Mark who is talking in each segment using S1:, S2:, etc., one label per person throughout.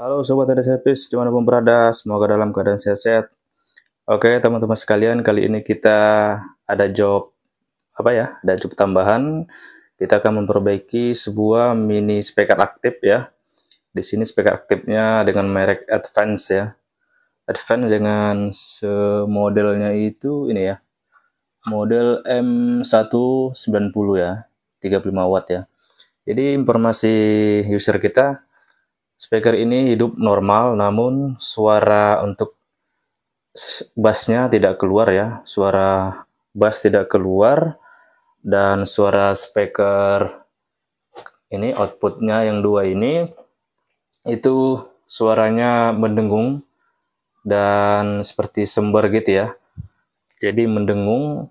S1: Halo Sobat Ada Servis, dimanapun berada, semoga dalam keadaan sehat-sehat. Oke teman-teman sekalian, kali ini kita ada job, ada job tambahan. Kita akan memperbaiki sebuah mini speaker aktif ya. Di sini speaker aktifnya dengan merek Advance ya. Advance dengan modelnya itu ini ya, model M190 ya, 35 watt ya. Jadi informasi user kita, speaker ini hidup normal, namun suara untuk bassnya tidak keluar ya. Suara bass tidak keluar, dan suara speaker ini outputnya yang dua ini itu suaranya mendengung dan seperti sember gitu ya. Jadi mendengung,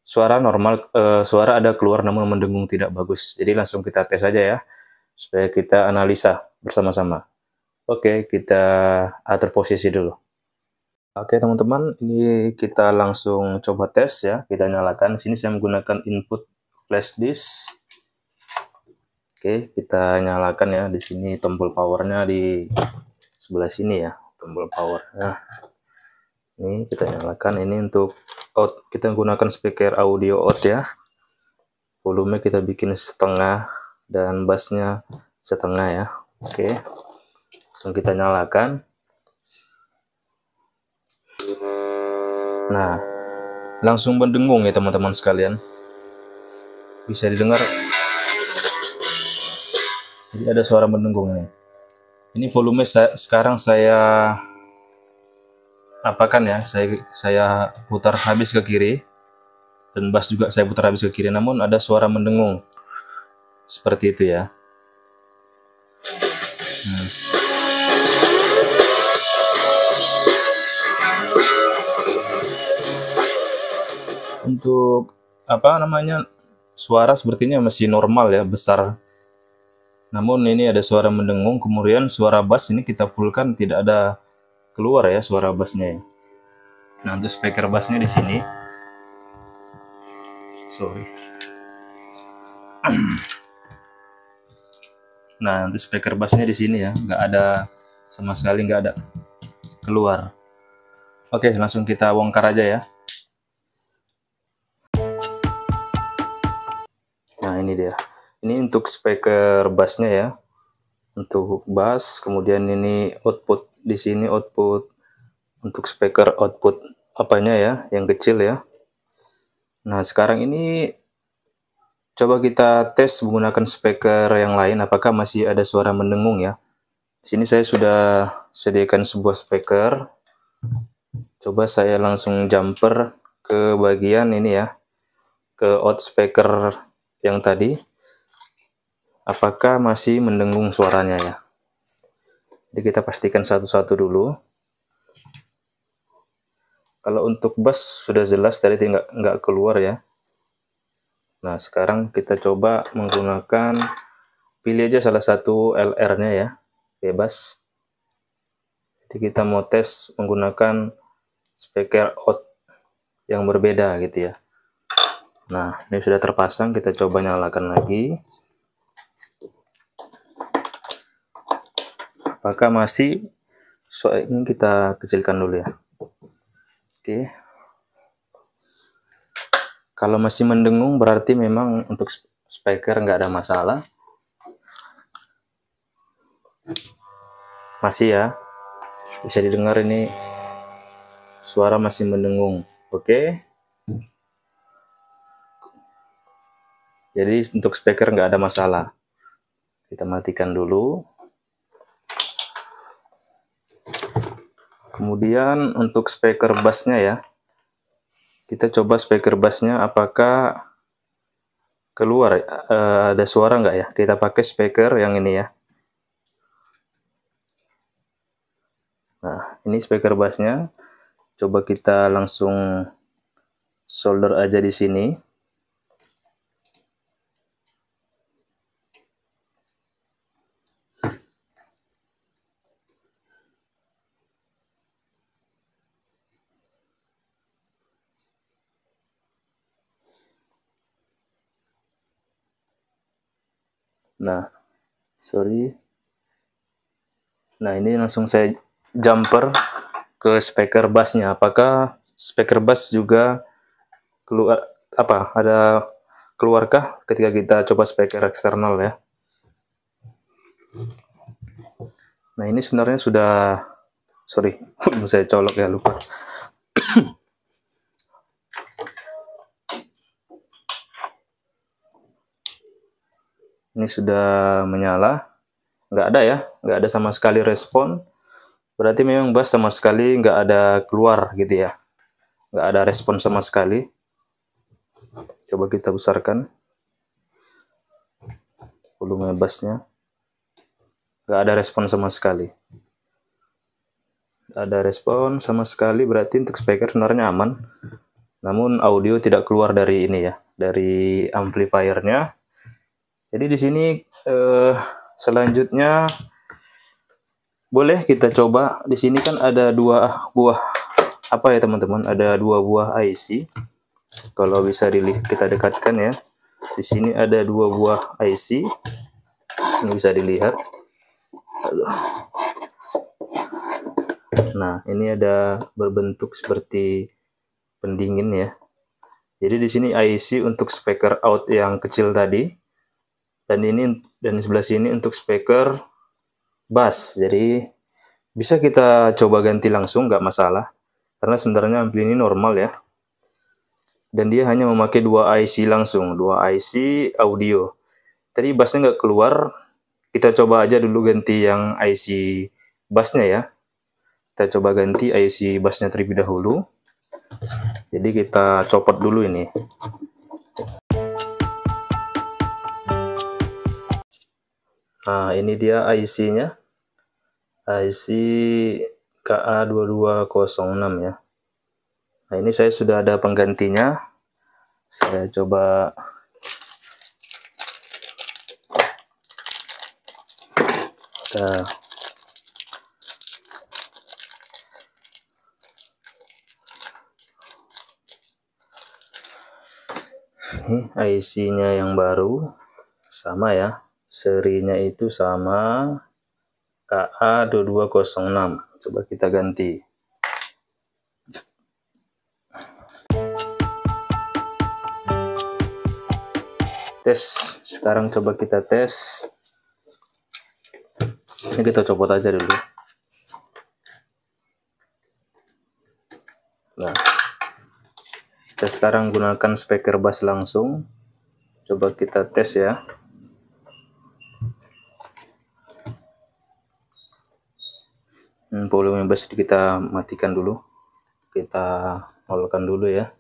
S1: suara normal, suara ada keluar namun mendengung tidak bagus. Jadi langsung kita tes aja ya, supaya kita analisa bersama-sama. Oke, kita atur posisi dulu. Oke teman-teman, ini kita langsung coba tes ya. Kita nyalakan. Sini saya menggunakan input flash disk. Oke, kita nyalakan ya. Di sini tombol powernya di sebelah sini ya, tombol power. Nah, ini kita nyalakan. Ini untuk out. Kita menggunakan speaker audio out ya. Volume kita bikin setengah dan bassnya setengah ya. Oke, langsung kita nyalakan. Nah, langsung mendengung ya teman-teman sekalian. Bisa didengar. Jadi ada suara mendengung nih. Ini volume sekarang saya apakan ya? Saya putar habis ke kiri, dan bass juga saya putar habis ke kiri. Namun ada suara mendengung. Seperti itu ya. Untuk suara sepertinya masih normal ya, besar. Namun ini ada suara mendengung. Kemudian suara bass ini kita fullkan, tidak ada keluar ya suara bassnya. Nah, untuk speaker bassnya di sini. Sorry. Nah, untuk speaker bassnya di sini ya, nggak ada sama sekali, nggak ada keluar. Oke, langsung kita bongkar aja ya. Nah, ini dia. Ini untuk speaker bassnya ya. Untuk bass, kemudian ini output di sini, output untuk speaker output apanya ya, yang kecil ya. Nah, sekarang ini coba kita tes menggunakan speaker yang lain, apakah masih ada suara mendengung ya. Di sini saya sudah sediakan sebuah speaker. Coba saya langsung jumper ke bagian ini ya, ke out speaker yang tadi. Apakah masih mendengung suaranya ya. Jadi kita pastikan satu-satu dulu. Kalau untuk bass sudah jelas tadi nggak keluar ya. Nah, sekarang kita coba menggunakan, pilih aja salah satu LR-nya ya, bebas. Jadi kita mau tes menggunakan speaker out yang berbeda gitu ya. Nah, ini sudah terpasang, kita coba nyalakan lagi. Apakah masih? Ini kita kecilkan dulu ya. Oke. Kalau masih mendengung berarti memang untuk speaker nggak ada masalah. Masih ya, bisa didengar ini suara masih mendengung. Oke. Jadi untuk speaker nggak ada masalah. Kita matikan dulu. Kemudian untuk speaker bassnya ya, kita coba speaker bassnya apakah keluar, ada suara nggak ya. Kita pakai speaker yang ini ya. Nah, ini speaker bassnya. Coba kita langsung solder aja di sini. Nah, sorry. Nah, ini langsung saya jumper ke speaker bassnya. Apakah speaker bass juga keluar apa? Ada keluarkah ketika kita coba speaker eksternal ya? Nah, ini sebenarnya sudah, sorry, belum saya colok ya, lupa. Ini sudah menyala, nggak ada ya, nggak ada sama sekali respon. Berarti memang bass sama sekali nggak ada keluar gitu ya, nggak ada respon sama sekali. Coba kita besarkan volume bassnya, nggak ada respon sama sekali. Nggak ada respon sama sekali, berarti untuk speaker sebenarnya aman. Namun audio tidak keluar dari ini ya, dari amplifiernya. Jadi di sini selanjutnya boleh kita coba. Di sini kan ada dua buah apa ya teman-teman? Ada dua buah IC. Kalau bisa kita dekatkan ya. Di sini ada dua buah IC. Ini bisa dilihat. Nah, ini ada berbentuk seperti pendingin ya. Jadi di sini IC untuk speaker out yang kecil tadi. Dan sebelah sini untuk speaker bass. Jadi bisa kita coba ganti langsung, nggak masalah. Karena sebenarnya ampli ini normal ya. Dan dia hanya memakai dua IC langsung, dua IC audio. Tadi bassnya nggak keluar. Kita coba aja dulu ganti yang IC bassnya ya. Kita coba ganti IC bassnya terlebih dahulu. Jadi kita copot dulu ini. Nah, ini dia IC-nya. IC KA2206 ya. Nah, ini saya sudah ada penggantinya. Saya coba ini IC-nya yang baru, sama ya, serinya itu sama, KA2206. Coba kita ganti. Tes, sekarang coba kita tes. Ini kita copot aja dulu. Nah, kita sekarang gunakan speaker bass langsung. Coba kita tes ya. Volume bass kita matikan dulu. Kita nolkan dulu ya.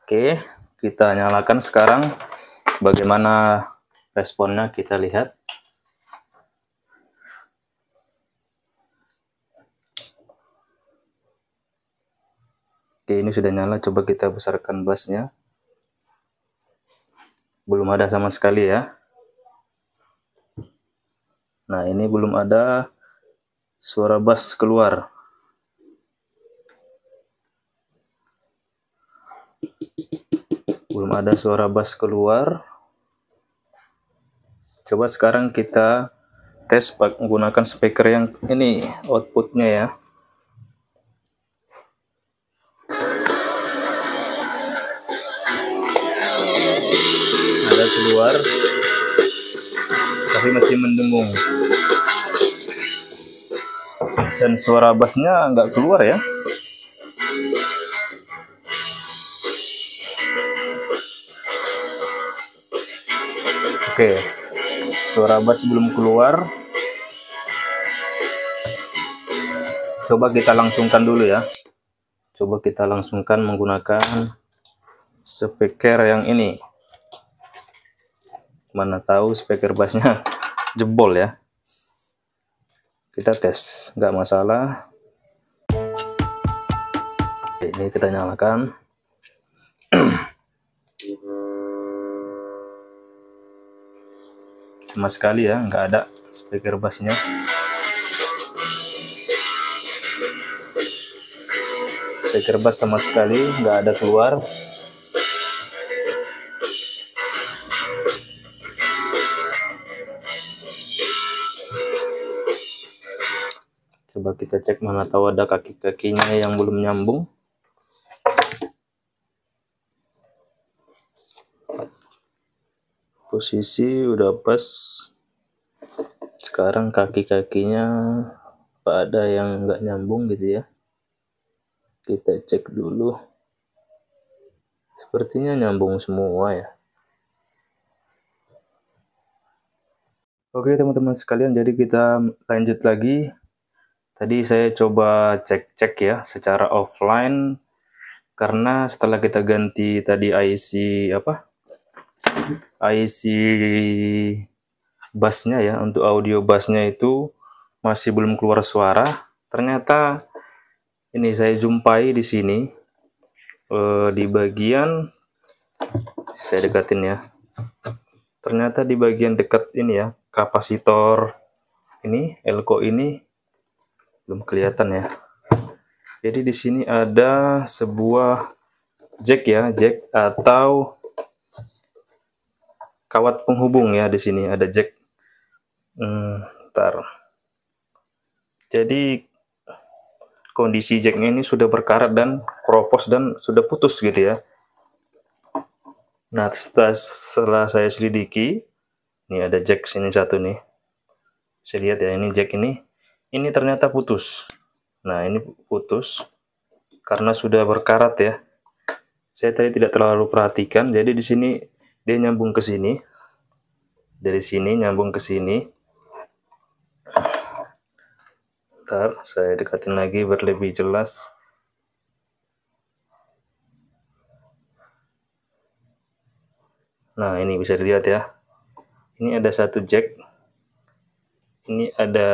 S1: Oke, kita nyalakan sekarang. Bagaimana responnya kita lihat. Oke, ini sudah nyala. Coba kita besarkan bassnya. Belum ada sama sekali ya. Nah, ini belum ada suara bass keluar. Belum ada suara bass keluar. Coba sekarang kita tes menggunakan speaker yang ini, outputnya ya. Ada keluar, tapi masih mendengung. Dan suara bassnya nggak keluar ya. Oke, suara bass belum keluar. Coba kita langsungkan dulu ya. Coba kita langsungkan menggunakan speaker yang ini. Mana tahu speaker bassnya jebol ya. Kita tes, nggak masalah. Ini kita nyalakan. Sama sekali ya, nggak ada speaker bassnya. Speaker bass sama sekali nggak ada keluar. kita cek, mana tahu ada kaki-kakinya yang belum nyambung. Posisi udah pas. Sekarang kaki-kakinya apa ada yang nggak nyambung gitu ya. Kita cek dulu. Sepertinya nyambung semua ya. Oke teman-teman sekalian, jadi kita lanjut lagi. Tadi saya coba cek-cek ya secara offline, karena setelah kita ganti tadi IC bassnya ya, untuk audio bassnya itu masih belum keluar suara. Ternyata ini saya jumpai di sini di bagian, saya dekatin ya. Ternyata di bagian dekat ini ya, kapasitor ini, elko ini belum kelihatan ya. Jadi di sini ada sebuah jack ya, jack atau kawat penghubung ya. Di sini ada jack. Ntar. Jadi kondisi jacknya ini sudah berkarat dan keropos dan sudah putus gitu ya. Nah, setelah saya selidiki, ini ada jack sini satu nih. Saya lihat ya, ini jack ini ternyata putus. Nah, ini putus karena sudah berkarat ya. Saya tadi tidak terlalu perhatikan. Jadi di sini dia nyambung ke sini. Dari sini nyambung ke sini. Ntar saya dekatin lagi biar lebih jelas. Nah, ini bisa dilihat ya. Ini ada satu jack. Ini ada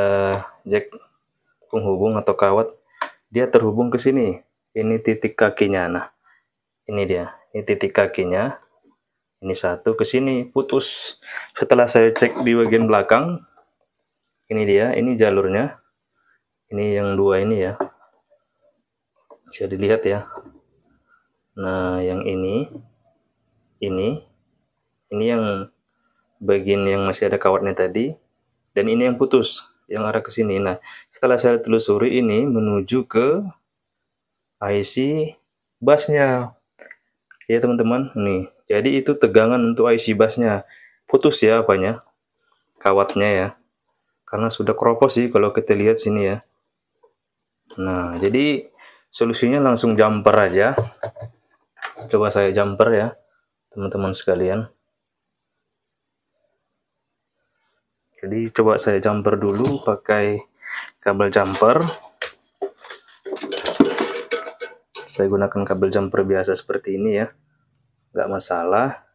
S1: jack penghubung atau kawat. Dia terhubung ke sini. Ini titik kakinya. Nah, ini dia. Ini titik kakinya. Ini satu ke sini putus. Setelah saya cek di bagian belakang, ini dia. Ini jalurnya. Ini yang dua ini ya. Bisa dilihat ya. Nah, yang ini yang bagian yang masih ada kawatnya tadi, dan ini yang putus yang arah ke sini. Nah, setelah saya telusuri, ini menuju ke IC bassnya ya teman-teman. Nih, jadi itu tegangan untuk IC bassnya putus ya, apanya, kawatnya ya, karena sudah keropos sih kalau kita lihat sini ya. Nah, jadi solusinya langsung jumper aja. Coba saya jumper ya teman-teman sekalian. Jadi coba saya jumper dulu pakai kabel jumper. Saya gunakan kabel jumper biasa seperti ini ya, nggak masalah.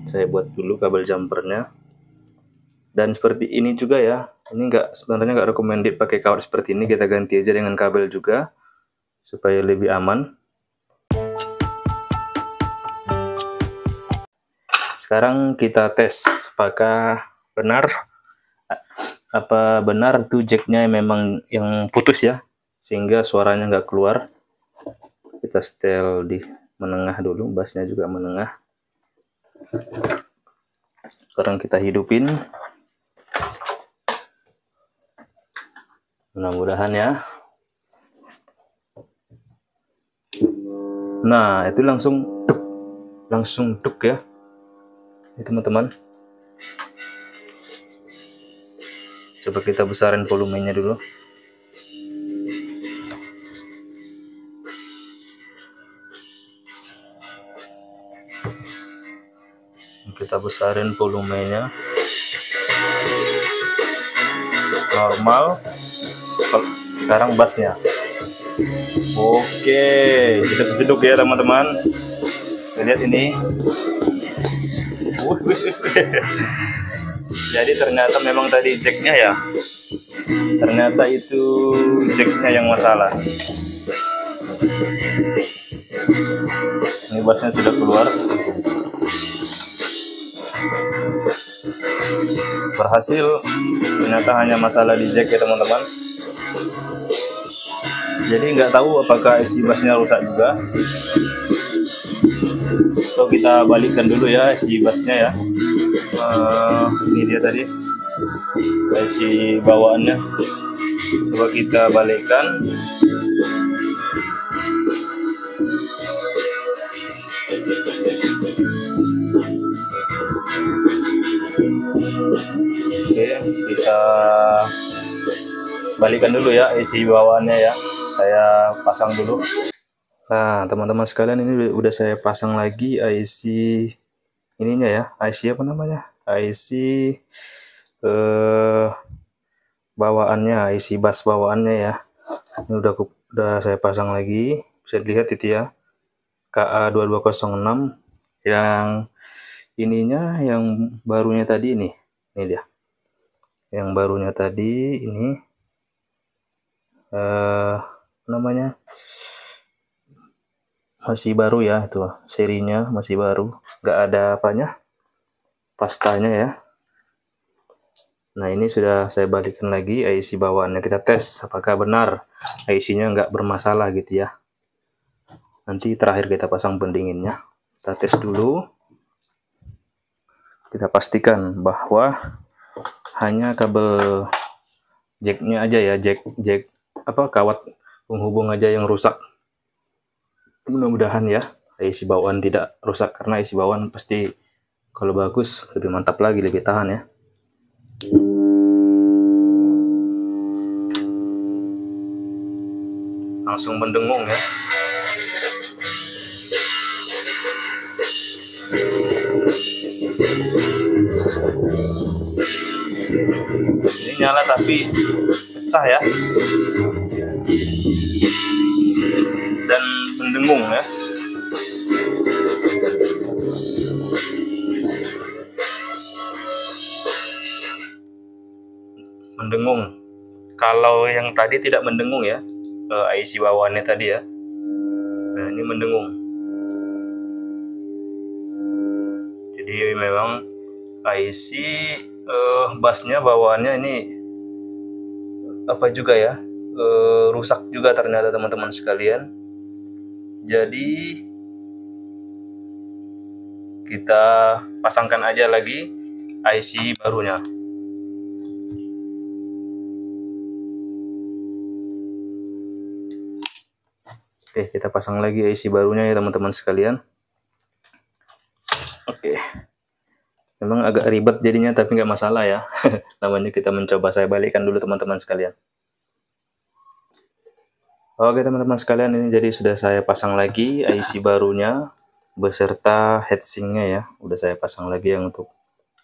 S1: Saya buat dulu kabel jumpernya. Dan seperti ini juga ya, ini sebenarnya nggak recommended pakai kawat seperti ini. Kita ganti aja dengan kabel juga supaya lebih aman. Sekarang kita tes apakah benar tuh jacknya memang yang putus ya, sehingga suaranya nggak keluar. Kita setel di menengah dulu, bassnya juga menengah. Sekarang kita hidupin, mudah-mudahan ya. Nah, itu langsung duk ya. Ini teman-teman, coba kita besarin volumenya dulu. Kita besarin volumenya normal. Sekarang bassnya oke, jeduk-jeduk ya teman-teman. Lihat ini. Jadi ternyata memang tadi jacknya ya, ternyata itu jacknya yang masalah. Ini bassnya sudah keluar, berhasil. Ternyata hanya masalah di jack ya teman-teman. Jadi nggak tahu apakah isi bassnya rusak juga. So kita balikkan dulu ya isi bassnya ya. Ini dia tadi. IC bawaannya. Coba kita balikkan. Oke, kita balikan dulu ya IC bawaannya ya. Saya pasang dulu. Nah, teman-teman sekalian, ini udah saya pasang lagi IC ininya ya. IC apa namanya? IC bawaannya, IC bus bawaannya ya. Ini udah saya pasang lagi. Bisa dilihat itu ya. KA2206 yang ininya, yang barunya tadi ini. Ini dia. Yang barunya tadi ini namanya masih baru ya, itu serinya masih baru, nggak ada apanya, pastanya ya. Nah, ini sudah saya balikkan lagi IC bawaannya. Kita tes apakah benar IC-nya nggak bermasalah gitu ya. Nanti terakhir kita pasang pendinginnya. Kita tes dulu. Kita pastikan bahwa hanya kabel jacknya aja ya, jack kawat penghubung aja yang rusak. Mudah-mudahan ya IC bawaan tidak rusak, karena IC bawaan pasti kalau bagus lebih mantap lagi, lebih tahan ya. Langsung mendengung ya. Ini nyala tapi pecah ya, dan mendengung ya. Mendengung. Kalau yang tadi tidak mendengung ya, IC bawaannya tadi ya. Nah, ini mendengung. Jadi memang IC busnya bawaannya ini apa juga ya, rusak juga ternyata teman-teman sekalian. Jadi kita pasangkan aja lagi IC barunya. Oke, kita pasang lagi IC barunya ya teman-teman sekalian. Oke, memang agak ribet jadinya, tapi nggak masalah ya. Namanya kita mencoba. Saya balikkan dulu teman-teman sekalian. Oke teman-teman sekalian, ini jadi sudah saya pasang lagi IC barunya beserta heatsinknya ya. Udah saya pasang lagi yang untuk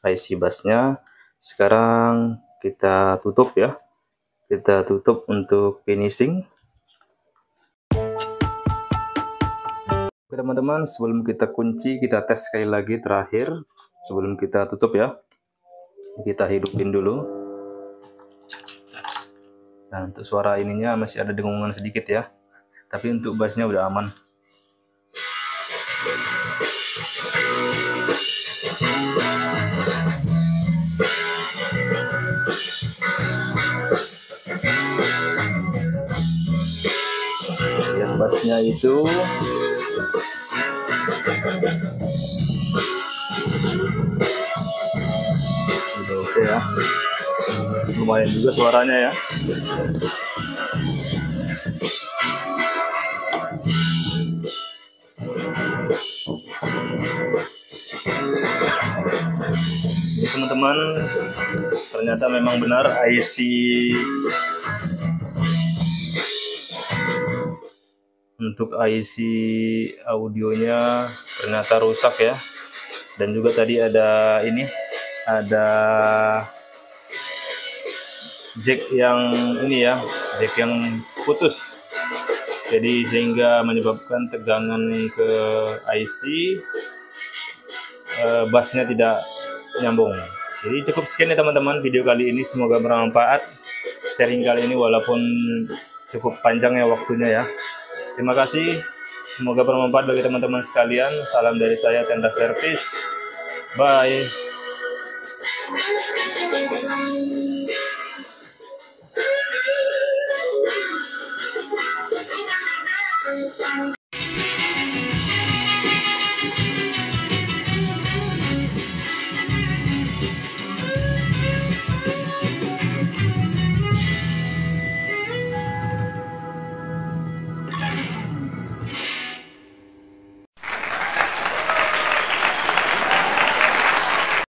S1: IC busnya. Sekarang kita tutup ya. Kita tutup untuk finishing. Oke teman-teman, sebelum kita kunci, kita tes sekali lagi terakhir sebelum kita tutup ya. Kita hidupin dulu. Nah, untuk suara ininya masih ada dengungan sedikit ya, tapi untuk bassnya udah aman. Lihat bassnya itu. Udah oke ya. Lumayan juga suaranya ya. Ini teman-teman, ternyata memang benar IC untuk IC audionya ternyata rusak ya. Dan juga tadi ada ini, ada jack yang ini ya, jack yang putus, jadi sehingga menyebabkan tegangan ke IC, bassnya tidak nyambung. Jadi cukup sekian ya teman-teman video kali ini, semoga bermanfaat. Sharing kali ini walaupun cukup panjang ya waktunya ya. Terima kasih, semoga bermanfaat bagi teman-teman sekalian. Salam dari saya, Tenda Service. Bye.